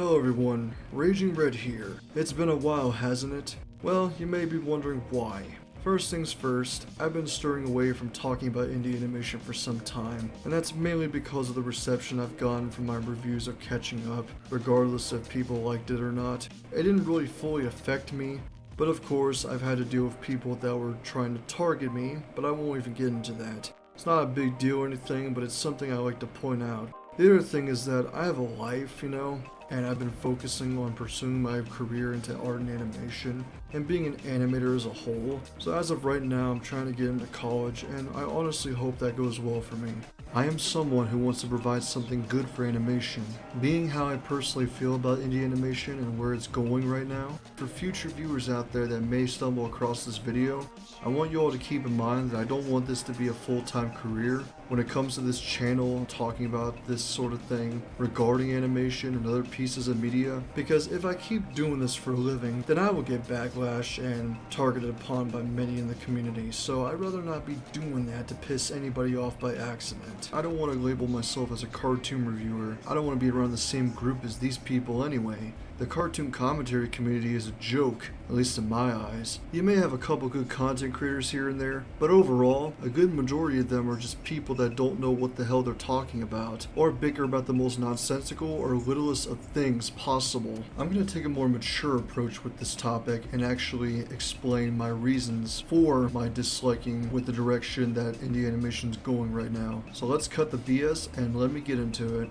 Hello everyone, Raging Red here. It's been a while, hasn't it? Well, you may be wondering why. First things first, I've been stirring away from talking about indie animation for some time, and that's mainly because of the reception I've gotten from my reviews of catching up, regardless if people liked it or not. It didn't really fully affect me, but of course I've had to deal with people that were trying to target me, but I won't even get into that. It's not a big deal or anything, but it's something I like to point out. The other thing is that I have a life, and I've been focusing on pursuing my career into art and animation, and being an animator as a whole. So as of right now, I'm trying to get into college, and I honestly hope that goes well for me. I am someone who wants to provide something good for animation. Being how I personally feel about indie animation and where it's going right now, for future viewers out there that may stumble across this video, I want you all to keep in mind that I don't want this to be a full-time career when it comes to this channel talking about this sort of thing regarding animation and other pieces of media, because if I keep doing this for a living, then I will get backlash and targeted upon by many in the community, so I'd rather not be doing that to piss anybody off by accident. I don't want to label myself as a cartoon reviewer. I don't want to be around the same group as these people anyway. The cartoon commentary community is a joke, at least in my eyes. You may have a couple good content creators here and there, but overall, a good majority of them are just people that don't know what the hell they're talking about, or bicker about the most nonsensical or littlest of things possible. I'm going to take a more mature approach with this topic and actually explain my reasons for my disliking with the direction that indie animation is going right now. So let's cut the BS and let me get into it.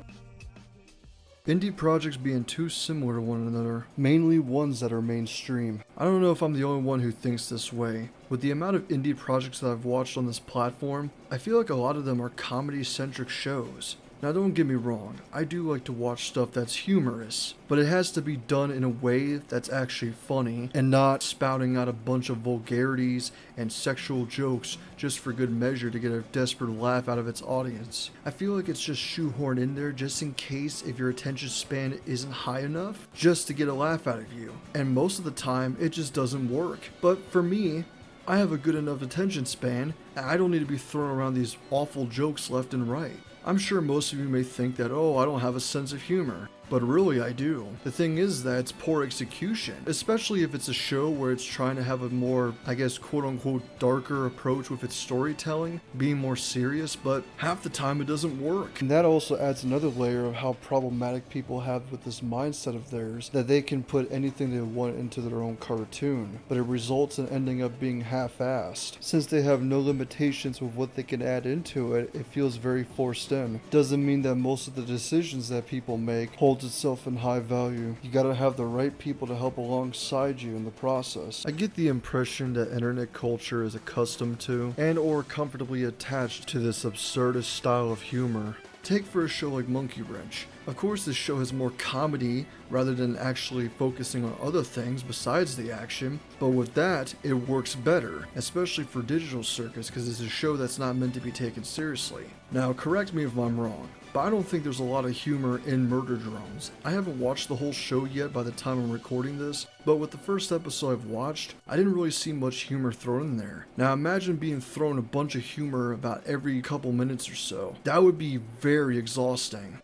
Indie projects being too similar to one another, mainly ones that are mainstream. I don't know if I'm the only one who thinks this way. With the amount of indie projects that I've watched on this platform, I feel like a lot of them are comedy-centric shows. Now don't get me wrong, I do like to watch stuff that's humorous, but it has to be done in a way that's actually funny and not spouting out a bunch of vulgarities and sexual jokes just for good measure to get a desperate laugh out of its audience. I feel like it's just shoehorned in there just in case if your attention span isn't high enough, just to get a laugh out of you. And most of the time, it just doesn't work. But for me, I have a good enough attention span, and I don't need to be throwing around these awful jokes left and right. I'm sure most of you may think that, oh, I don't have a sense of humor. But really I do. The thing is that it's poor execution, especially if it's a show where it's trying to have a more, I guess, quote-unquote darker approach with its storytelling, being more serious, but half the time it doesn't work. And that also adds another layer of how problematic people have with this mindset of theirs, that they can put anything they want into their own cartoon, but it results in ending up being half-assed. Since they have no limitations with what they can add into it, it feels very forced in. Doesn't mean that most of the decisions that people make hold itself in high value. You gotta have the right people to help alongside you in the process. I get the impression that internet culture is accustomed to and or comfortably attached to this absurdist style of humor. Take for a show like Monkey Wrench. Of course this show has more comedy rather than actually focusing on other things besides the action, but with that, it works better, especially for Digital Circus because it's a show that's not meant to be taken seriously. Now correct me if I'm wrong, but I don't think there's a lot of humor in Murder Drones. I haven't watched the whole show yet by the time I'm recording this, but with the first episode I've watched, I didn't really see much humor thrown in there. Now imagine being thrown a bunch of humor about every couple minutes or so. That would be very exhausting,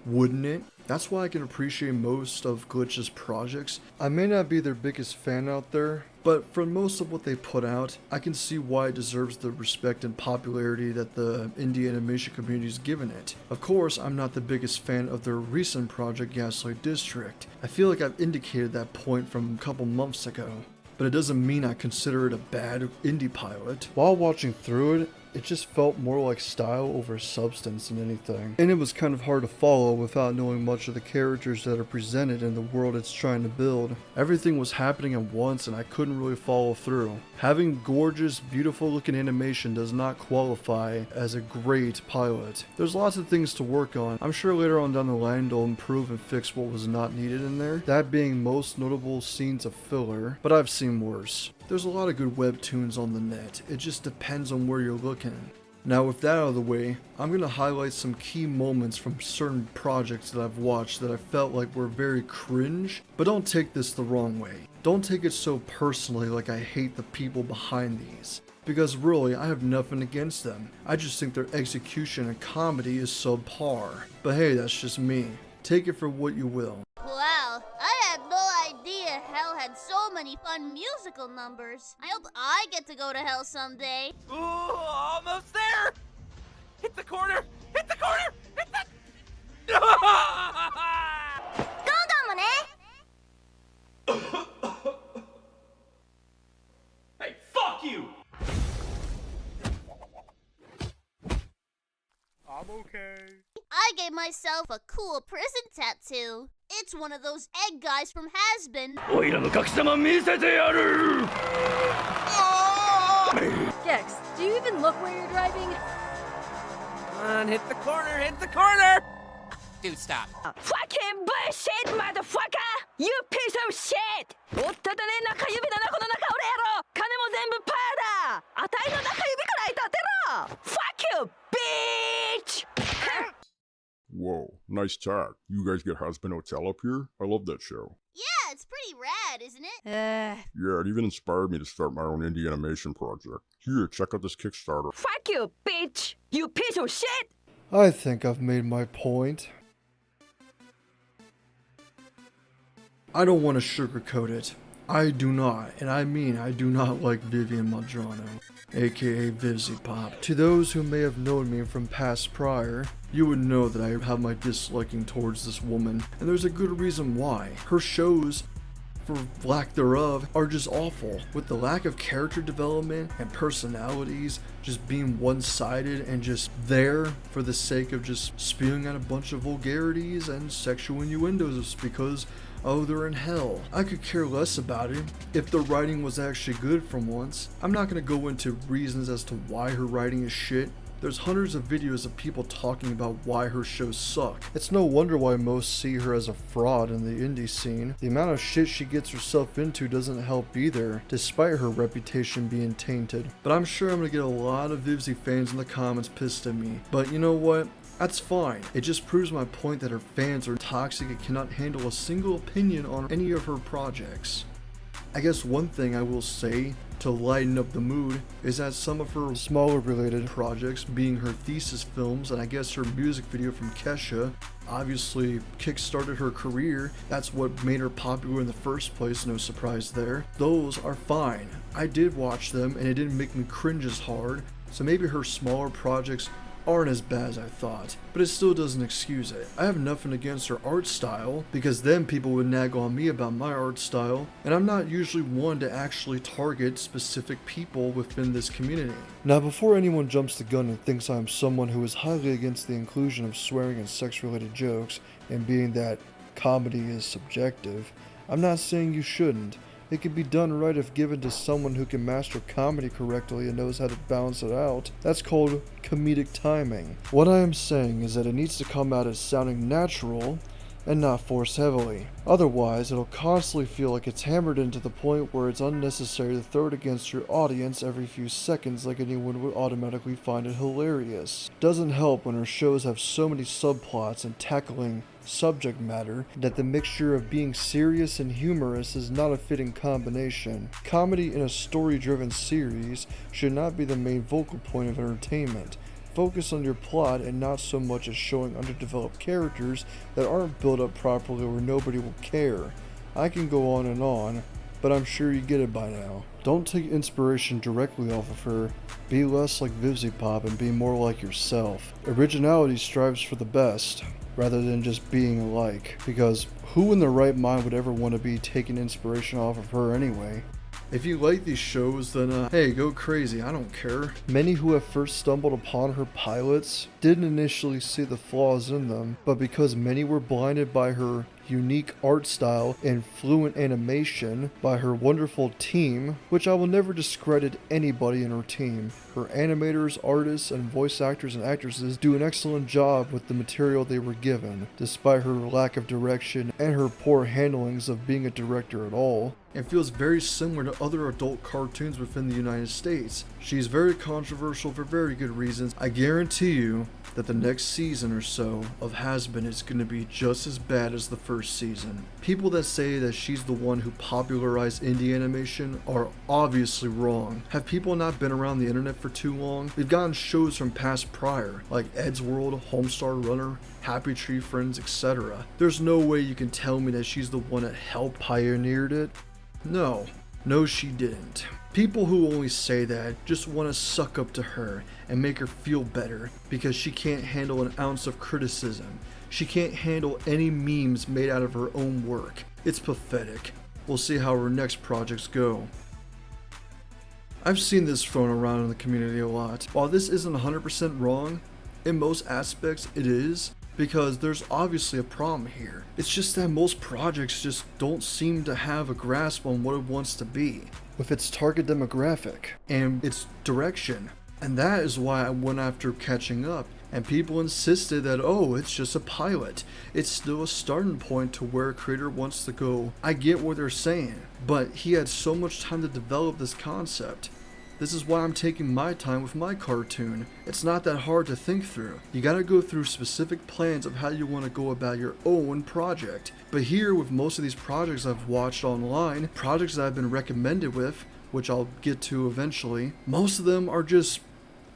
wouldn't it? That's why I can appreciate most of Glitch's projects. I may not be their biggest fan out there, but for most of what they put out, I can see why it deserves the respect and popularity that the indie animation community has given it. Of course, I'm not the biggest fan of their recent project, Gaslight District. I feel like I've indicated that point from a couple months ago, but it doesn't mean I consider it a bad indie pilot. While watching through it just felt more like style over substance than anything. And it was kind of hard to follow without knowing much of the characters that are presented in the world it's trying to build. Everything was happening at once and I couldn't really follow through. Having gorgeous, beautiful looking animation does not qualify as a great pilot. There's lots of things to work on. I'm sure later on down the line they'll improve and fix what was not needed in there. That being most notable scenes of filler, but I've seen worse. There's a lot of good webtoons on the net. It just depends on where you're looking. Now with that out of the way, I'm going to highlight some key moments from certain projects that I've watched that I felt like were very cringe, but don't take this the wrong way. Don't take it so personally like I hate the people behind these. Because really, I have nothing against them. I just think their execution and comedy is subpar. But hey, that's just me. Take it for what you will. Wow. had so many fun musical numbers. I hope I get to go to hell someday. Ooh, almost there! Hit the corner! Hit the corner! Hit the... Hey, fuck you! I'm okay. I gave myself a cool prison tattoo. It's one of those egg guys from Has-Been. Gex, do you even look where you're driving? Come on, hit the corner! Hit the corner! Dude, stop. Fucking bullshit, motherfucker! You piece of shit! おっただね、中指だな、この中俺やろ！金も全部パーだ！あたいの中指からいたってろ！ Fuck you, bitch! Whoa, nice tag. You guys get Has-Been Hotel up here? I love that show. Yeah, it's pretty rad, isn't it? Yeah, it even inspired me to start my own indie animation project. Here, check out this Kickstarter. Fuck you, bitch! You piece of shit! I think I've made my point. I don't want to sugarcoat it. I do not, and I mean I do not like Vivian Madrano, aka VIVZIEPOP. To those who may have known me from past prior, you would know that I have my disliking towards this woman, and there's a good reason why. Her shows, for lack thereof, are just awful, with the lack of character development and personalities just being one-sided and just there for the sake of just spewing out a bunch of vulgarities and sexual innuendos because, oh, they're in hell. I could care less about it if the writing was actually good for once. I'm not gonna go into reasons as to why her writing is shit. There's hundreds of videos of people talking about why her shows suck. It's no wonder why most see her as a fraud in the indie scene. The amount of shit she gets herself into doesn't help either, despite her reputation being tainted. But I'm sure I'm gonna get a lot of Vivzie fans in the comments pissed at me. But you know what? That's fine. It just proves my point that her fans are toxic and cannot handle a single opinion on any of her projects. I guess one thing I will say to lighten up the mood is that some of her smaller related projects, being her thesis films and I guess her music video from Kesha, obviously kickstarted her career. That's what made her popular in the first place, no surprise there. Those are fine. I did watch them and it didn't make me cringe as hard, so maybe her smaller projects aren't as bad as I thought, but it still doesn't excuse it. I have nothing against her art style, because then people would nag on me about my art style, and I'm not usually one to actually target specific people within this community. Now, before anyone jumps the gun and thinks I'm someone who is highly against the inclusion of swearing and sex-related jokes, and being that comedy is subjective, I'm not saying you shouldn't. It can be done right if given to someone who can master comedy correctly and knows how to balance it out. That's called comedic timing. What I am saying is that it needs to come out as sounding natural and not forced heavily. Otherwise, it'll constantly feel like it's hammered into the point where it's unnecessary to throw it against your audience every few seconds like anyone would automatically find it hilarious. Doesn't help when her shows have so many subplots and tackling subject matter that the mixture of being serious and humorous is not a fitting combination. Comedy in a story-driven series should not be the main focal point of entertainment. Focus on your plot and not so much as showing underdeveloped characters that aren't built up properly or nobody will care. I can go on, but I'm sure you get it by now. Don't take inspiration directly off of her. Be less like VIVZIEPOP and be more like yourself. Originality strives for the best, rather than just being alike, because who in their right mind would ever want to be taking inspiration off of her anyway? If you like these shows, then hey, go crazy, I don't care. Many who have first stumbled upon her pilots didn't initially see the flaws in them, but because many were blinded by her unique art style and fluent animation, by her wonderful team, which I will never discredit anybody in her team. Her animators, artists, and voice actors and actresses do an excellent job with the material they were given, despite her lack of direction and her poor handlings of being a director at all. It feels very similar to other adult cartoons within the United States. She's very controversial for very good reasons. I guarantee you that the next season or so of Has-Been is going to be just as bad as the first season. People that say that she's the one who popularized indie animation are obviously wrong. Have people not been around the internet for too long? We've gotten shows from past prior, like Ed's World, Homestar Runner, Happy Tree Friends, etc. There's no way you can tell me that she's the one that helped pioneered it. No, she didn't. People who only say that just want to suck up to her and make her feel better because she can't handle an ounce of criticism. She can't handle any memes made out of her own work. It's pathetic. We'll see how her next projects go. I've seen this thrown around in the community a lot. While this isn't 100% wrong, in most aspects it is, because there's obviously a problem here. It's just that most projects just don't seem to have a grasp on what it wants to be, with its target demographic and its direction. And that is why I went after catching up, and people insisted that, oh, it's just a pilot. It's still a starting point to where a creator wants to go. I get what they're saying, but he had so much time to develop this concept. This is why I'm taking my time with my cartoon. It's not that hard to think through. You gotta go through specific plans of how you want to go about your own project. But here, with most of these projects I've watched online, projects that I've been recommended with, which I'll get to eventually, most of them are just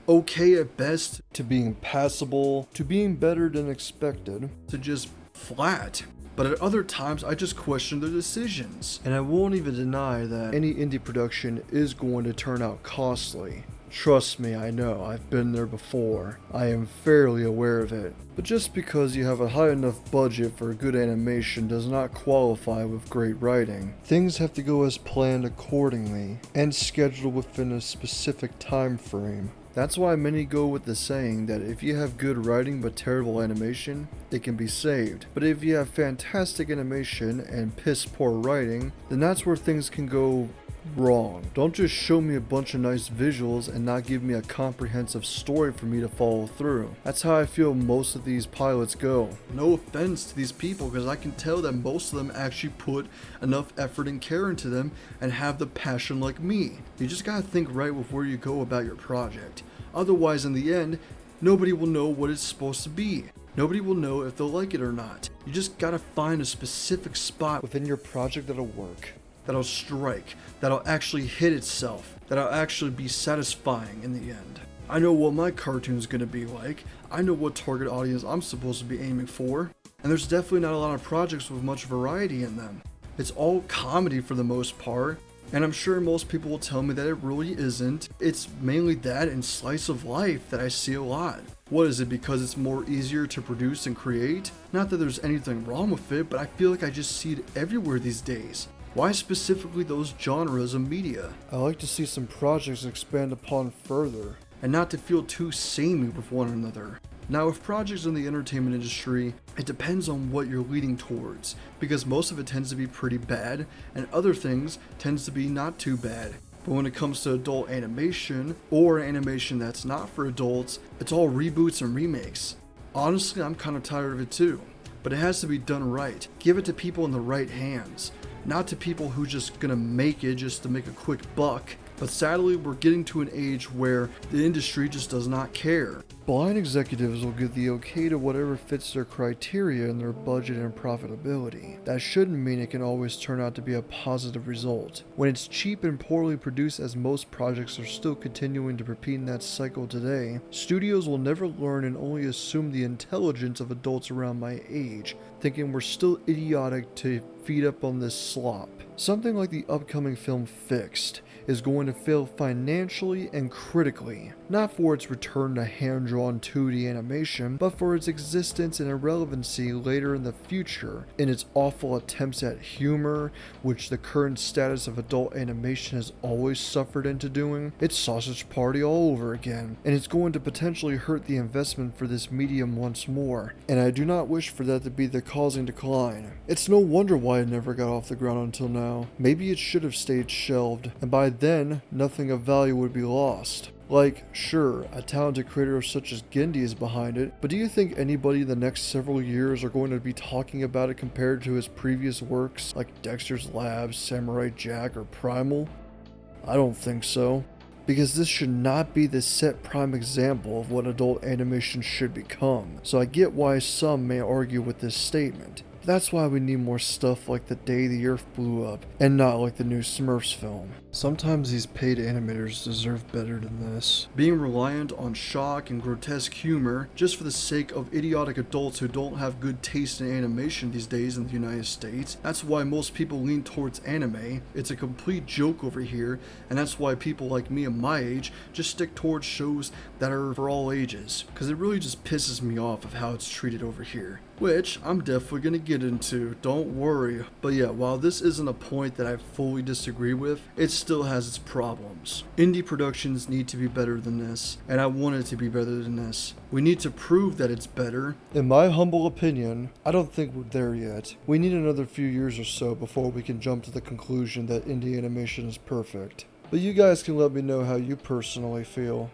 okay at best, to being passable, to being better than expected, to just flat. But at other times, I just question their decisions. And I won't even deny that any indie production is going to turn out costly. Trust me, I know, I've been there before. I am fairly aware of it. But just because you have a high enough budget for good animation does not qualify with great writing. Things have to go as planned accordingly, and scheduled within a specific time frame. That's why many go with the saying that if you have good writing but terrible animation, it can be saved. But if you have fantastic animation and piss poor writing, then that's where things can go wrong. Don't just show me a bunch of nice visuals and not give me a comprehensive story for me to follow through. That's how I feel most of these pilots go. No offense to these people, because I can tell that most of them actually put enough effort and care into them and have the passion like me. You just gotta think right with where you go about your project. Otherwise, in the end, nobody will know what it's supposed to be. Nobody will know if they'll like it or not. You just gotta find a specific spot within your project that'll work, that'll strike, that'll actually hit itself, that'll actually be satisfying in the end. I know what my cartoon's gonna be like. I know what target audience I'm supposed to be aiming for. And there's definitely not a lot of projects with much variety in them. It's all comedy for the most part. And I'm sure most people will tell me that it really isn't. It's mainly that and slice of life that I see a lot. What is it, because it's more easier to produce and create? Not that there's anything wrong with it, but I feel like I just see it everywhere these days. Why specifically those genres of media? I like to see some projects expand upon further, and not to feel too samey with one another. Now, with projects in the entertainment industry, it depends on what you're leading towards, because most of it tends to be pretty bad, and other things tends to be not too bad. But when it comes to adult animation, or animation that's not for adults, it's all reboots and remakes. Honestly, I'm kind of tired of it too. But it has to be done right. Give it to people in the right hands, not to people who just gonna make it just to make a quick buck. But sadly, we're getting to an age where the industry just does not care. Blind executives will give the okay to whatever fits their criteria and their budget and profitability. That shouldn't mean it can always turn out to be a positive result. When it's cheap and poorly produced, as most projects are still continuing to repeat in that cycle today, studios will never learn and only assume the intelligence of adults around my age, thinking we're still idiotic to feed up on this slop. Something like the upcoming film Fixed is going to fail financially and critically, not for its return to hand-drawn 2D animation, but for its existence and irrelevancy later in the future, in its awful attempts at humor, which the current status of adult animation has always suffered into doing. It's sausage party all over again, and it's going to potentially hurt the investment for this medium once more, and I do not wish for that to be the causing decline. It's no wonder why it never got off the ground until now. Maybe it should have stayed shelved, and by then, nothing of value would be lost. Like, sure, a talented creator such as Gendy is behind it, but do you think anybody in the next several years are going to be talking about it compared to his previous works like Dexter's Lab, Samurai Jack, or Primal? I don't think so. Because this should not be the set prime example of what adult animation should become, so I get why some may argue with this statement. That's why we need more stuff like The Day the Earth Blew Up, and not like the new Smurfs film. Sometimes these paid animators deserve better than this. Being reliant on shock and grotesque humor just for the sake of idiotic adults who don't have good taste in animation these days in the United States, that's why most people lean towards anime. It's a complete joke over here, and that's why people like me and my age just stick towards shows that are for all ages, because it really just pisses me off of how it's treated over here. Which I'm definitely gonna get into, don't worry. But yeah, while this isn't a point that I fully disagree with, it still has its problems. Indie productions need to be better than this, and I want it to be better than this. We need to prove that it's better. In my humble opinion, I don't think we're there yet. We need another few years or so before we can jump to the conclusion that indie animation is perfect. But you guys can let me know how you personally feel.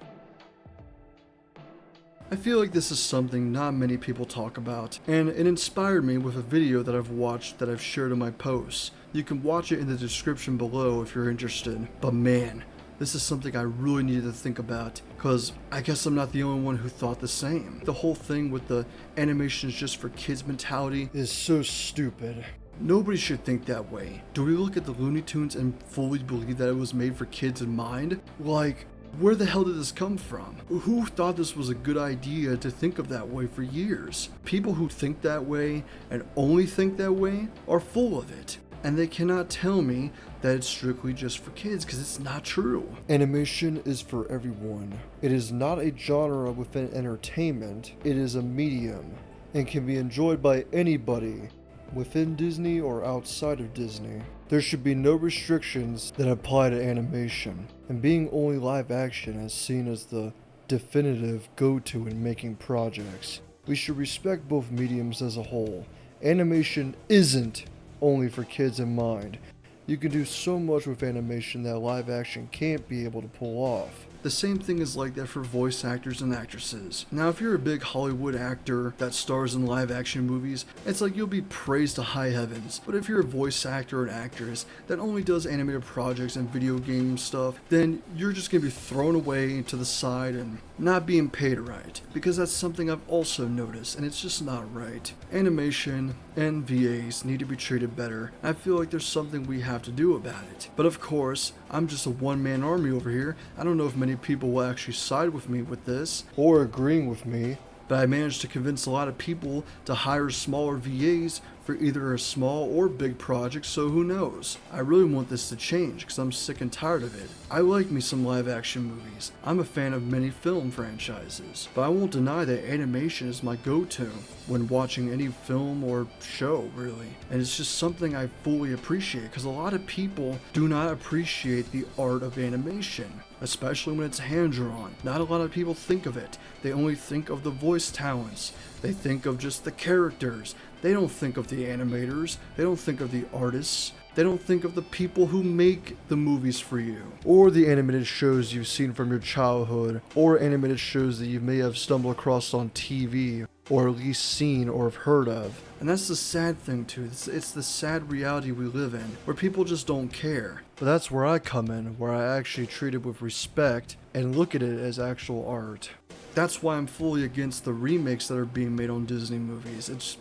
I feel like this is something not many people talk about, and it inspired me with a video that I've watched that I've shared in my posts. You can watch it in the description below if you're interested. But man, this is something I really needed to think about, because I guess I'm not the only one who thought the same. The whole thing with the animation is just for kids mentality is so stupid. Nobody should think that way. Do we look at the Looney Tunes and fully believe that it was made for kids in mind? Like, where the hell did this come from? Who thought this was a good idea to think of that way for years? People who think that way and only think that way are full of it. And they cannot tell me that it's strictly just for kids, because it's not true. Animation is for everyone. It is not a genre within entertainment. It is a medium and can be enjoyed by anybody, within Disney or outside of Disney. There should be no restrictions that apply to animation, and being only live action is seen as the definitive go-to in making projects. We should respect both mediums as a whole. Animation isn't only for kids in mind. You can do so much with animation that live action can't be able to pull off. The same thing is like that for voice actors and actresses. Now, if you're a big Hollywood actor that stars in live action movies, it's like you'll be praised to high heavens. But if you're a voice actor or an actress that only does animated projects and video game stuff, then you're just gonna be thrown away to the side and not being paid right. Because that's something I've also noticed, and it's just not right. Animation and VAs need to be treated better. I feel like there's something we have to do about it. But of course, I'm just a one-man army over here. I don't know if many people will actually side with me with this or agreeing with me, but I managed to convince a lot of people to hire smaller VAs for either a small or big project, so who knows. I really want this to change because I'm sick and tired of it. I like me some live action movies. I'm a fan of many film franchises, but I won't deny that animation is my go-to when watching any film or show, really. And it's just something I fully appreciate, because a lot of people do not appreciate the art of animation, especially when it's hand-drawn. Not a lot of people think of it. They only think of the voice talents. They think of just the characters. They don't think of the animators. They don't think of the artists. They don't think of the people who make the movies for you, or the animated shows you've seen from your childhood, or animated shows that you may have stumbled across on TV, or at least seen or have heard of. And that's the sad thing too. It's the sad reality we live in, where people just don't care. But that's where I come in, where I actually treat it with respect and look at it as actual art. That's why I'm fully against the remakes that are being made on Disney movies. It's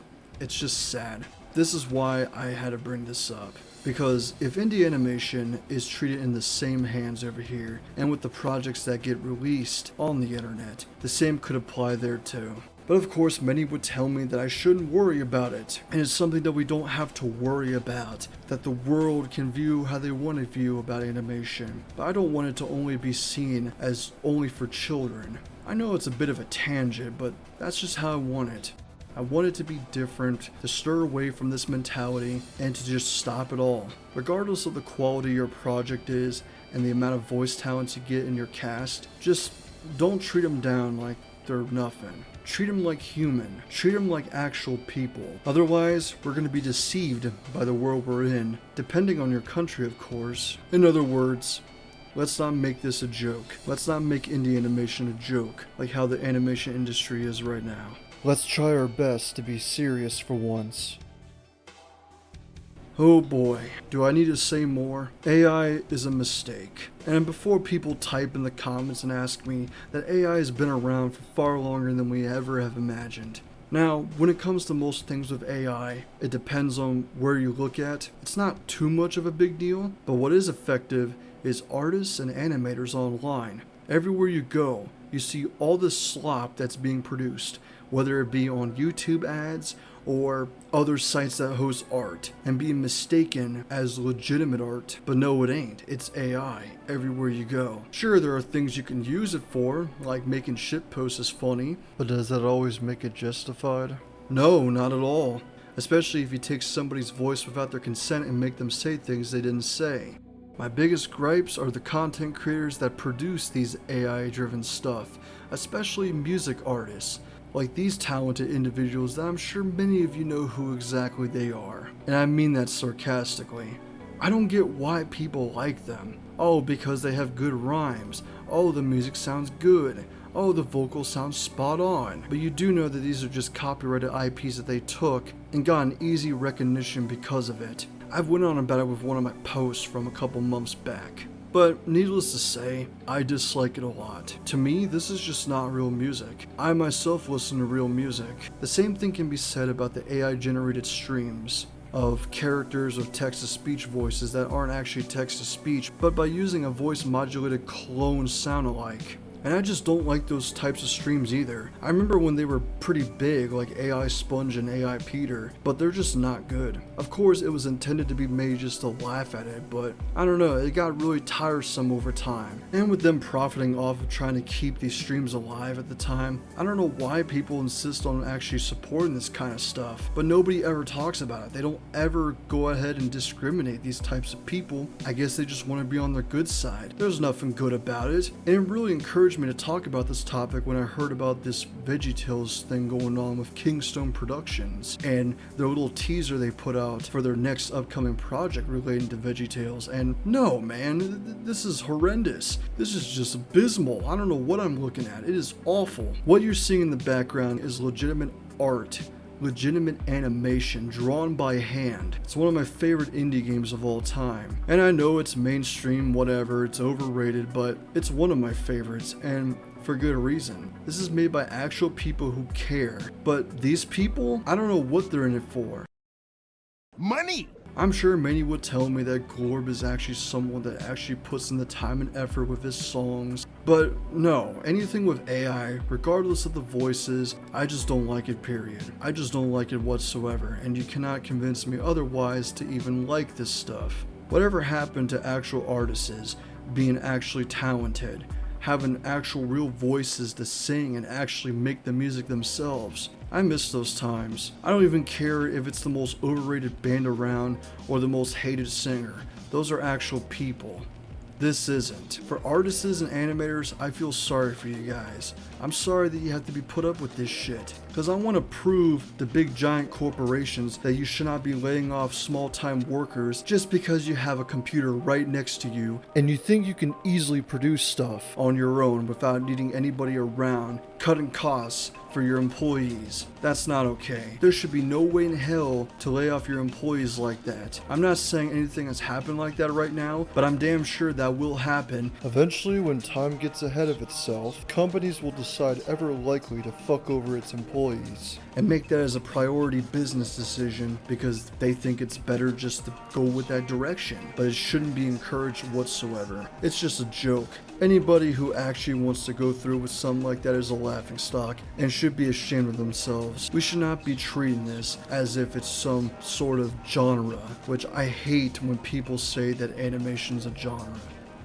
just sad. This is why I had to bring this up. Because if indie animation is treated in the same hands over here, and with the projects that get released on the internet, the same could apply there too. But of course, many would tell me that I shouldn't worry about it, and it's something that we don't have to worry about, that the world can view how they want to view about animation. But I don't want it to only be seen as only for children. I know it's a bit of a tangent, but that's just how I want it. I want it to be different, to stir away from this mentality, and to just stop it all. Regardless of the quality your project is, and the amount of voice talents you get in your cast, just don't treat them down like they're nothing. Treat them like human. Treat them like actual people. Otherwise, we're going to be deceived by the world we're in, depending on your country, of course. In other words, let's not make this a joke. Let's not make indie animation a joke, like how the animation industry is right now. Let's try our best to be serious for once. Oh boy, do I need to say more? AI is a mistake. And before people type in the comments and ask me that AI has been around for far longer than we ever have imagined, Now, when it comes to most things with AI, it depends on where you look at. It's not too much of a big deal, but what is effective is artists and animators online. Everywhere you go, you see all this slop that's being produced, whether it be on YouTube ads or other sites that host art, and being mistaken as legitimate art. But no, it ain't. It's AI everywhere you go. Sure, there are things you can use it for, like making shit posts is funny, but does that always make it justified? No, not at all. Especially if you take somebody's voice without their consent and make them say things they didn't say. My biggest gripes are the content creators that produce these AI-driven stuff, especially music artists. Like these talented individuals that I'm sure many of you know who exactly they are. And I mean that sarcastically. I don't get why people like them. Oh, because they have good rhymes. Oh, the music sounds good. Oh, the vocal sounds spot on. But you do know that these are just copyrighted IPs that they took and got an easy recognition because of it. I've went on about it with one of my posts from a couple months back. But needless to say, I dislike it a lot. To me, this is just not real music. I myself listen to real music. The same thing can be said about the AI generated streams of characters with text-to-speech voices that aren't actually text-to-speech, but by using a voice modulated clone sound-alike. And I just don't like those types of streams either. I remember when they were pretty big, like AI Sponge and AI Peter, but they're just not good. Of course, it was intended to be made just to laugh at it, but I don't know, it got really tiresome over time. And with them profiting off of trying to keep these streams alive at the time, I don't know why people insist on actually supporting this kind of stuff, but nobody ever talks about it. They don't ever go ahead and discriminate these types of people. I guess they just want to be on their good side. There's nothing good about it, and it really encouraged me to talk about this topic when I heard about this VIVZIEPOP thing going on with Kingstone Productions and their little teaser they put out for their next upcoming project relating to VeggieTales. And no, man, this is horrendous. This is just abysmal. I don't know what I'm looking at. It is awful. What you're seeing in the background is legitimate art. Legitimate animation drawn by hand. It's one of my favorite indie games of all time. And I know it's mainstream, whatever, it's overrated, but it's one of my favorites, and for good reason. This is made by actual people who care. But these people, I don't know what they're in it for. Money! I'm sure many would tell me that Glorb is actually someone that actually puts in the time and effort with his songs, but no, anything with AI, regardless of the voices, I just don't like it, period. I just don't like it whatsoever, and you cannot convince me otherwise to even like this stuff. Whatever happened to actual artists being actually talented, having actual real voices to sing and actually make the music themselves? I miss those times. I don't even care if it's the most overrated band around or the most hated singer. Those are actual people. This isn't. For artists and animators, I feel sorry for you guys. I'm sorry that you have to be put up with this shit. Because I want to prove to big giant corporations that you should not be laying off small time workers just because you have a computer right next to you and you think you can easily produce stuff on your own without needing anybody around, cutting costs for your employees. That's not okay. There should be no way in hell to lay off your employees like that. I'm not saying anything has happened like that right now, but I'm damn sure that will happen. Eventually, when time gets ahead of itself, companies will decide ever likely to fuck over its employees and make that as a priority business decision because they think it's better just to go with that direction, but it shouldn't be encouraged whatsoever. It's just a joke. Anybody who actually wants to go through with something like that is a laughingstock and should be ashamed of themselves. We should not be treating this as if it's some sort of genre, which I hate when people say that animation is a genre.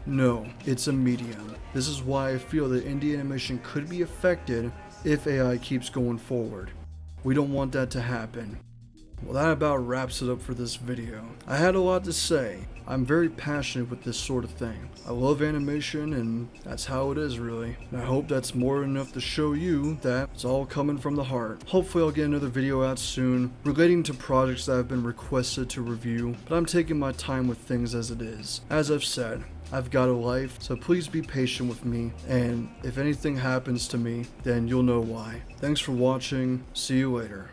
No, it's a medium. This is why I feel that indie animation could be affected if AI keeps going forward. We don't want that to happen. Well, that about wraps it up for this video. I had a lot to say. I'm very passionate with this sort of thing. I love animation and that's how it is really. And I hope that's more than enough to show you that it's all coming from the heart. Hopefully I'll get another video out soon relating to projects that have been requested to review, but I'm taking my time with things as it is. As I've said, I've got a life, so please be patient with me, and if anything happens to me, then you'll know why. Thanks for watching, see you later.